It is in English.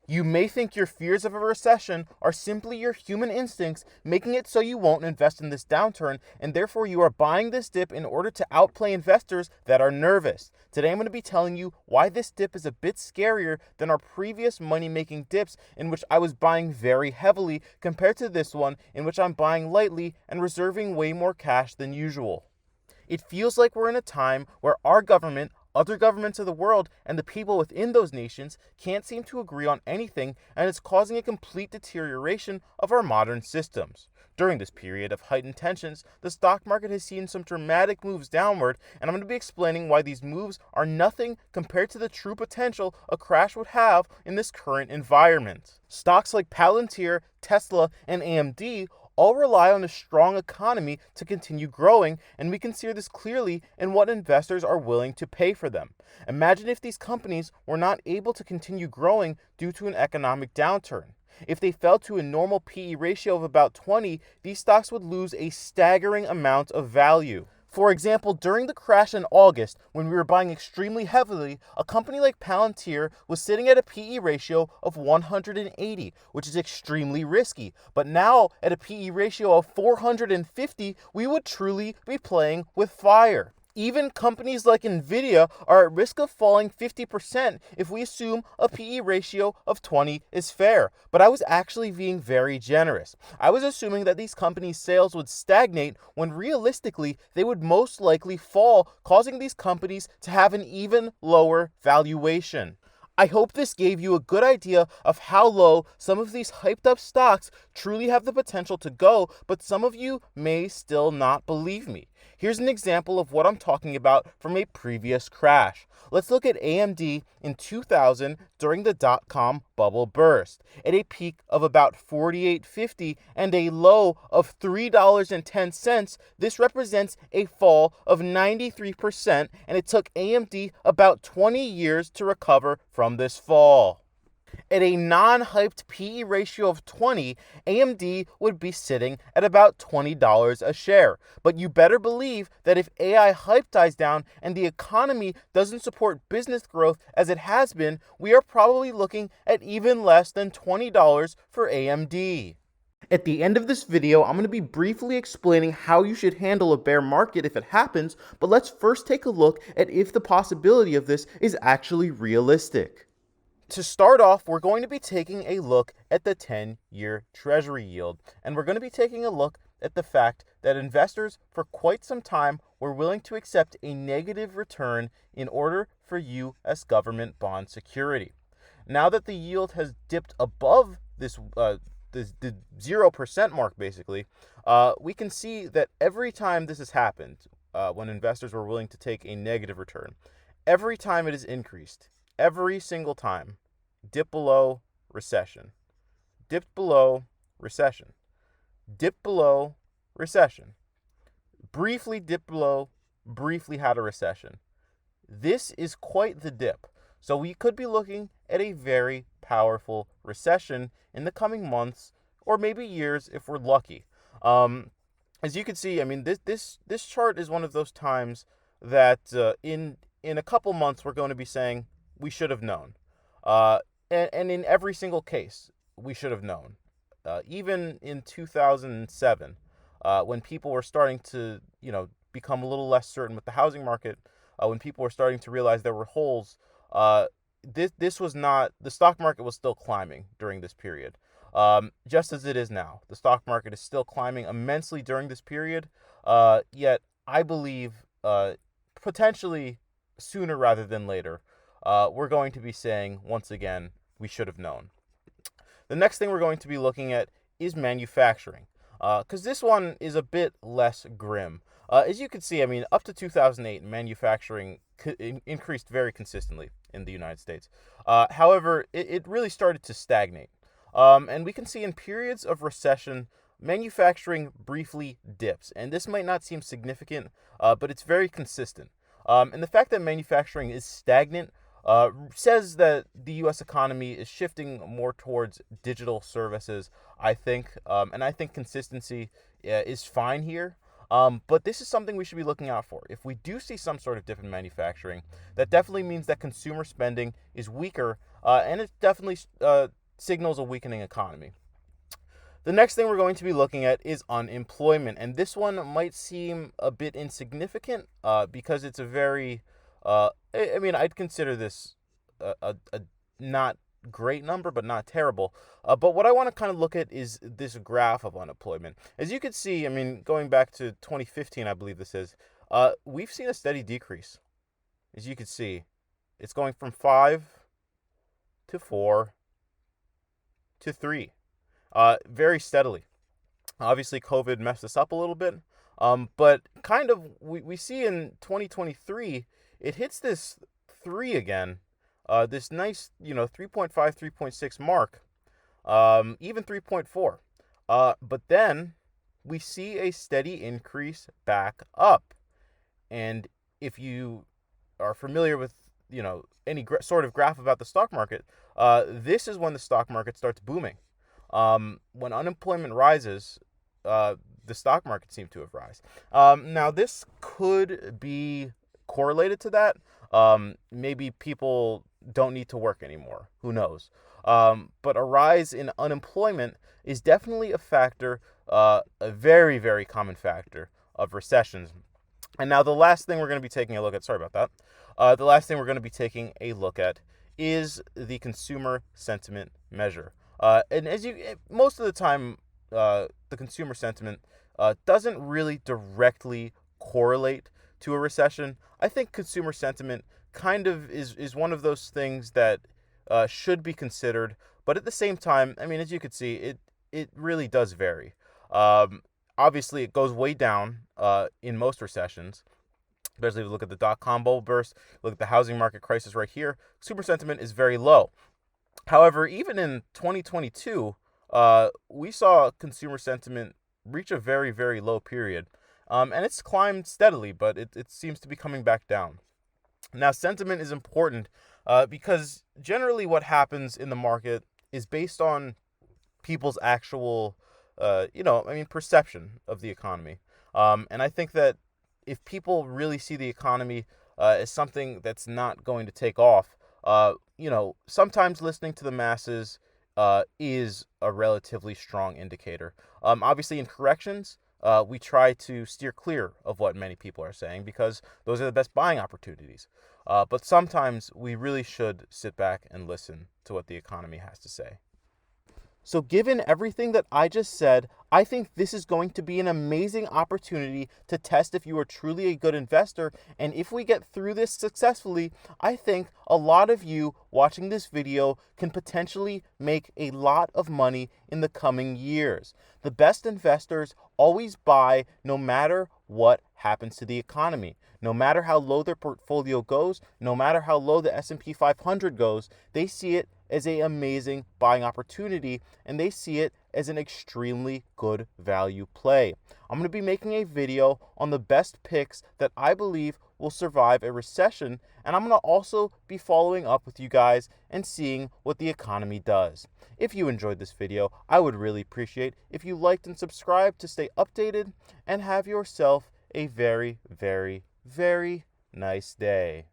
You may think your fears of a recession are simply your human instincts making it so you won't invest in this downturn, and therefore you are buying this dip in order to outplay investors that are nervous. Today I'm going to be telling you why this dip is a bit scarier than our previous money-making dips in which I was buying very heavily compared to this one in which I'm buying lightly and reserving way more cash than usual. It feels like we're in a time where our government, other governments of the world, and the people within those nations can't seem to agree on anything, and it's causing a complete deterioration of our modern systems. During this period of heightened tensions, the stock market has seen some dramatic moves downward, and I'm going to be explaining why these moves are nothing compared to the true potential a crash would have in this current environment. Stocks like Palantir, Tesla, and AMD all rely on a strong economy to continue growing, and we can see this clearly in what investors are willing to pay for them. Imagine if these companies were not able to continue growing due to an economic downturn. If they fell to a normal PE ratio of about 20, these stocks would lose a staggering amount of value. For example, during the crash in August, when we were buying extremely heavily, a company like Palantir was sitting at a PE ratio of 180, which is extremely risky. But now, at a PE ratio of 450, we would truly be playing with fire. Even companies like Nvidia are at risk of falling 50% if we assume a PE ratio of 20 is fair. But I was actually being very generous. I was assuming that these companies' sales would stagnate when realistically they would most likely fall, causing these companies to have an even lower valuation. I hope this gave you a good idea of how low some of these hyped up stocks truly have the potential to go, but some of you may still not believe me. Here's an example of what I'm talking about from a previous crash. Let's look at AMD in 2000 during the dot-com bubble burst. At a peak of about $48.50 and a low of $3.10, this represents a fall of 93%, and it took AMD about 20 years to recover from this fall. At a non-hyped PE ratio of 20, AMD would be sitting at about $20 a share. But you better believe that if AI hype dies down and the economy doesn't support business growth as it has been, we are probably looking at even less than $20 for AMD. At the end of this video, I'm going to be briefly explaining how you should handle a bear market if it happens, but let's first take a look at if the possibility of this is actually realistic. To start off, we're going to be taking a look at the 10-year Treasury yield, and we're going to be taking a look at the fact that investors for quite some time were willing to accept a negative return in order for U.S. government bond security. Now that the yield has dipped above the 0% mark, basically, we can see that every time this has happened, when investors were willing to take a negative return, every time it has increased. Every single time. Dip below, recession. Dipped below, recession. Dip below, recession. Briefly dipped below, briefly had a recession. This is quite the dip. So we could be looking at a very powerful recession in the coming months or maybe years if we're lucky. As you can see, I mean, this chart is one of those times that in a couple months we're going to be saying, we should have known. And in every single case, we should have known. Even in 2007, when people were starting to, become a little less certain with the housing market, when people were starting to realize there were holes, this was not, the stock market was still climbing during this period. Just as it is now. The stock market is still climbing immensely during this period, yet I believe potentially sooner rather than later, we're going to be saying, once again, we should have known. The next thing we're going to be looking at is manufacturing, because this one is a bit less grim. As you can see, I mean, up to 2008, manufacturing increased very consistently in the United States. However, it really started to stagnate. And we can see in periods of recession, manufacturing briefly dips. And this might not seem significant, but it's very consistent. And the fact that manufacturing is stagnant says that the U.S. economy is shifting more towards digital services, I think. And I think consistency is fine here. But this is something we should be looking out for. If we do see some sort of dip in manufacturing, that definitely means that consumer spending is weaker, and it definitely signals a weakening economy. The next thing we're going to be looking at is unemployment, and this one might seem a bit insignificant because it's a very, I'd consider this a not great number, but not terrible. But what I want to kind of look at is this graph of unemployment. As you can see, going back to 2015, I believe this is, we've seen a steady decrease. As you can see, it's going from 5 to 4 to 3. Very steadily. Obviously, COVID messed us up a little bit, but kind of we see in 2023, it hits this 3 again, this nice, 3.5, 3.6 mark, even 3.4. But then we see a steady increase back up. And if you are familiar with, any sort of graph about the stock market, this is when the stock market starts booming. When unemployment rises, the stock market seemed to have risen. Now, this could be correlated to that. Maybe people don't need to work anymore. Who knows? But a rise in unemployment is definitely a factor, a very, very common factor of recessions. And now the last thing we're going to be taking a look at, sorry about that. The last thing we're going to be taking a look at is the consumer sentiment measure. And most of the time, the consumer sentiment doesn't really directly correlate to a recession. I think consumer sentiment kind of is one of those things that should be considered, but at the same time, as you can see, it really does vary. Obviously, it goes way down in most recessions. Especially if you look at the dot-com bubble burst, look at the housing market crisis right here, consumer sentiment is very low. However, even in 2022, we saw consumer sentiment reach a very, very low period. And it's climbed steadily, but it seems to be coming back down. Now, sentiment is important because generally what happens in the market is based on people's actual, perception of the economy. And I think that if people really see the economy as something that's not going to take off, sometimes listening to the masses is a relatively strong indicator. Obviously, in corrections, we try to steer clear of what many people are saying because those are the best buying opportunities. But sometimes we really should sit back and listen to what the economy has to say. So given everything that I just said, I think this is going to be an amazing opportunity to test if you are truly a good investor. And if we get through this successfully, I think a lot of you watching this video can potentially make a lot of money in the coming years. The best investors always buy no matter what happens to the economy. No matter how low their portfolio goes, no matter how low the S&P 500 goes, they see it as an amazing buying opportunity, and they see it as an extremely good value play. I'm going to be making a video on the best picks that I believe will survive a recession, and I'm going to also be following up with you guys and seeing what the economy does. If you enjoyed this video, I would really appreciate if you liked and subscribed to stay updated, and have yourself a very, very, very nice day.